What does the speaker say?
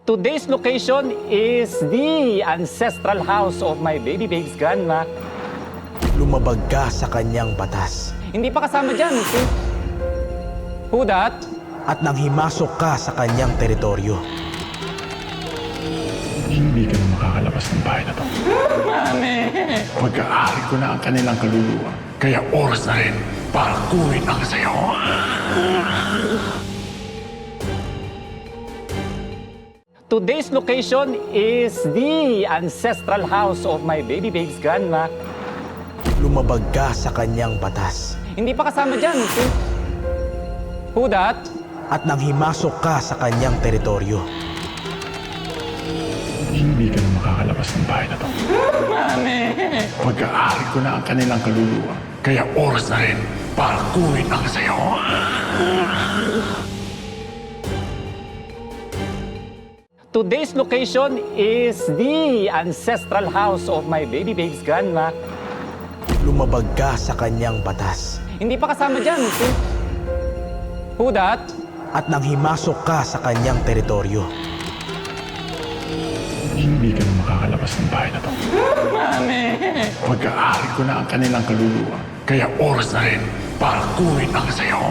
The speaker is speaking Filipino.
Today's location is the ancestral house of my baby babe's grandma. Lumabag ka sa kanyang batas Hindi pa kasama dyan. Who that? at nang himasok ka sa kanyang teritoryo. Hindi ka na makakalabas ng bahay na to. Mami! Pag-aari ko na ang kanilang kaluluwa. Kaya oras na rin para kunin ang sayo. Today's location is the ancestral house of my baby babe's grandma. Lumabag ka sa kanyang batas Hindi pa kasama dyan. Who that? at nang himasok ka sa kanyang teritoryo. Hindi ka na makakalabas ng bahay na to. Mami! Pag-aari ko na ang kanilang kaluluwa. Kaya oras na rin para kunin ang sayo. Today's location is the ancestral house of my baby babe's grandma. Lumabag ka sa kanyang batas Hindi pa kasama dyan. Who that? at nang himasok ka sa kanyang teritoryo. Hindi ka na makakalabas ng bahay na to. Mami! Pag-aari ko na ang kanilang kaluluwa. Kaya oras na rin para kunin ang sayo.